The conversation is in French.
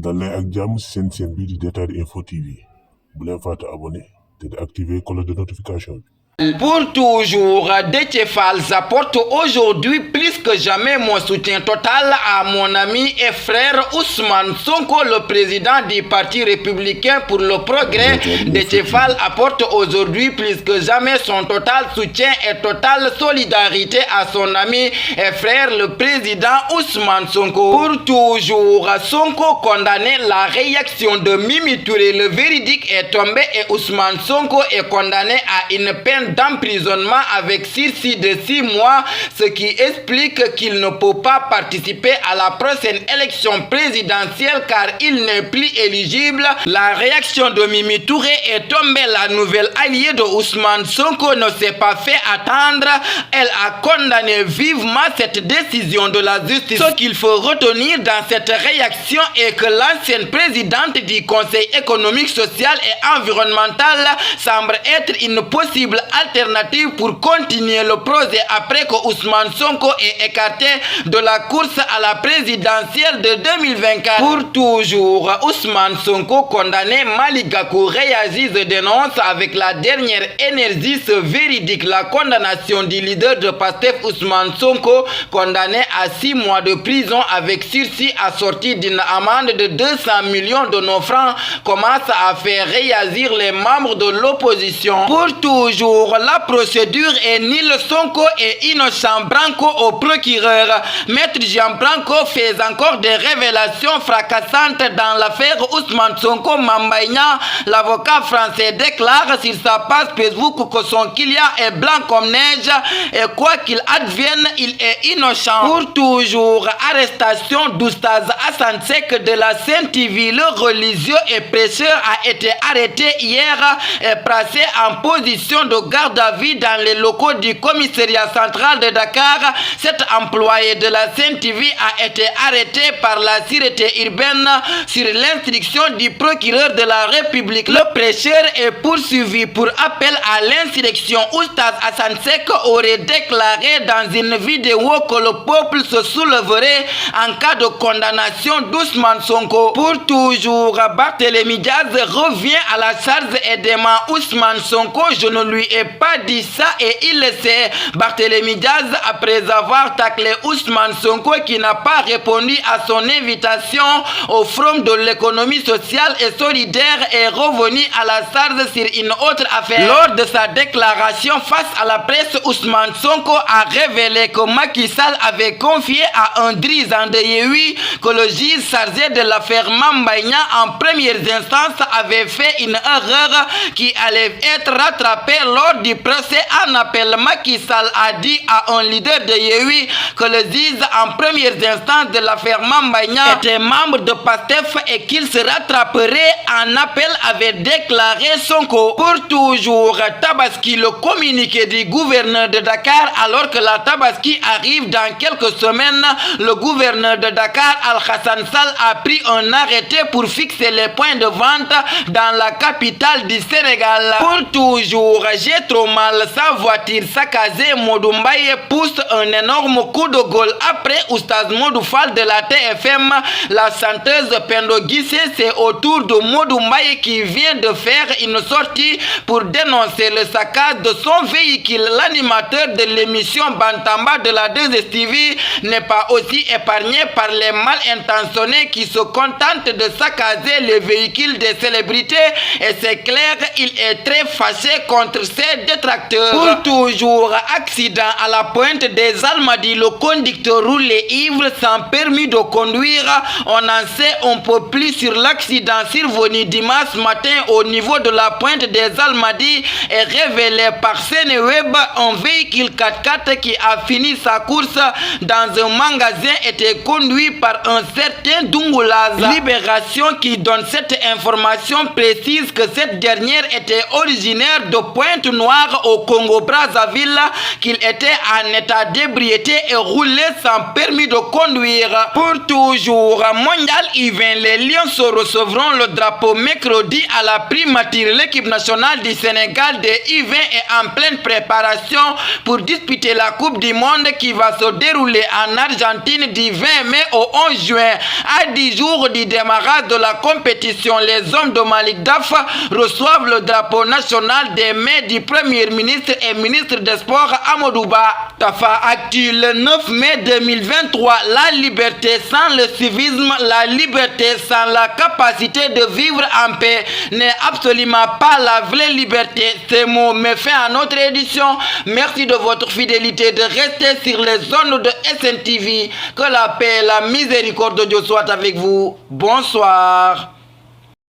dal leen ak jàmm ci seen bi di Détail Info TV bu leen fàtte abonné te di activer cloche de notification bi. Pour toujours, Déthié Fall apporte aujourd'hui plus que jamais mon soutien total à mon ami et frère Ousmane Sonko, le président du Parti républicain pour le progrès. Déthié Fall apporte aujourd'hui plus que jamais son total soutien et totale solidarité à son ami et frère, le président Ousmane Sonko. Pour toujours, Sonko condamné, la réaction de Mimi Touré, le véridique est tombé et Ousmane Sonko est condamné à une peine d'emprisonnement avec sursis de 6 mois, ce qui explique qu'il ne peut pas participer à la prochaine élection présidentielle car il n'est plus éligible. La réaction de Mimi Touré est tombée. La nouvelle alliée de Ousmane Sonko ne s'est pas fait attendre. Elle a condamné vivement cette décision de la justice. Ce qu'il faut retenir dans cette réaction est que l'ancienne présidente du Conseil économique, social et environnemental semble être une possible alternative pour continuer le projet après que Ousmane Sonko est écarté de la course à la présidentielle de 2024. Pour toujours, Ousmane Sonko condamné, Malick Gakou réagit et dénonce avec la dernière énergie ce véridique. La condamnation du leader de PASTEF Ousmane Sonko, condamné à 6 mois de prison avec sursis assorti d'une amende de 200 millions de nos francs, commence à faire réagir les membres de l'opposition. Pour toujours, la procédure est nulle. Sonko est innocent. Branco au procureur. Maître Jean Branco fait encore des révélations fracassantes dans l'affaire Ousmane Sonko Mame Mbaye Niang. L'avocat français déclare sur sa page Facebook que son client est blanc comme neige et quoi qu'il advienne, il est innocent. Pour toujours, arrestation d'Oustaz Assane Seck de la Sen TV. Le religieux et prêcheur a été arrêté hier et placé en position de garde à vue dans les locaux du commissariat central de Dakar. Cet employé de la Sen TV a été arrêté par la sûreté urbaine sur l'instruction du procureur de la République. Le prêcheur est poursuivi pour appel à l'insurrection. Oustaz Assane Seck aurait déclaré dans une vidéo que le peuple se souleverait en cas de condamnation d'Ousmane Sonko. Pour toujours, Barthélémy Diaz revient à la charge et demande Ousmane Sonko. Je ne lui ai pas dit ça et il le sait. Barthélémy Diaz, après avoir taclé Ousmane Sonko qui n'a pas répondu à son invitation au Forum de l'économie sociale et solidaire, est revenu à la charge sur une autre affaire. Lors de sa déclaration face à la presse, Ousmane Sonko a révélé que Macky Sall avait confié à un dirigeant de Yewwi que le juge chargé de l'affaire Mame Mbaye Niang en première instance avait fait une erreur qui allait être rattrapée lors du procès en appel. Macky Sall a dit à un leader de Yewwi que le juge en première instance de l'affaire Mame Mbaye Niang était membre de PASTEF et qu'il se rattraperait en appel, avait déclaré Sonko. Pour toujours, Tabaski, le communiqué du gouverneur de Dakar. Alors que la Tabaski arrive dans quelques semaines, le gouverneur de Dakar, Al-Hassan Sall, a pris un arrêté pour fixer les points de vente dans la capitale du Sénégal. Pour toujours, j'ai trop mal, sa voiture saccagée. Modou Mbaye pousse un énorme coup de gueule après Oustaz Modou Fall de la TFM. La chanteuse Pendo Guissé, c'est au tour de Modou Mbaye qui vient de faire une sortie pour dénoncer le saccage de son véhicule. L'animateur de l'émission Bantamba de la 2STV n'est pas aussi épargné par les mal intentionnés qui se contentent de saccager les véhicules des célébrités, et c'est clair, il est très fâché contre ses détracteurs. Pour toujours, accident à la pointe des Almadies, le conducteur roulait ivre sans permis de conduire. On en sait un peu plus sur l'accident survenu dimanche matin au niveau de la pointe des Almadies et révélé par Sénéweb. Un véhicule 4x4 qui a fini sa course dans un magasin était conduit par un certain Dungoulaz. Libération qui donne cette information précise que cette dernière était originaire de Pointe noir au Congo-Brazzaville qu'il était en état d'ébriété et roulait sans permis de conduire. Pour toujours, mondial U20, les Lions recevront le drapeau mercredi à la primature. L'équipe nationale du Sénégal des U20 est en pleine préparation pour disputer la Coupe du Monde qui va se dérouler en Argentine du 20 mai au 11 juin. À 10 jours du démarrage de la compétition, les hommes de Malick Daf reçoivent le drapeau national des mains du Premier ministre et ministre des Sports Amadou Ba. Tafa Actu, le 9 mai 2023, la liberté sans le civisme, la liberté sans la capacité de vivre en paix n'est absolument pas la vraie liberté. Ces mots me fait à notre édition. Merci de votre fidélité, de rester sur les zones de SNTV. Que la paix et la miséricorde de Dieu soient avec vous. Bonsoir.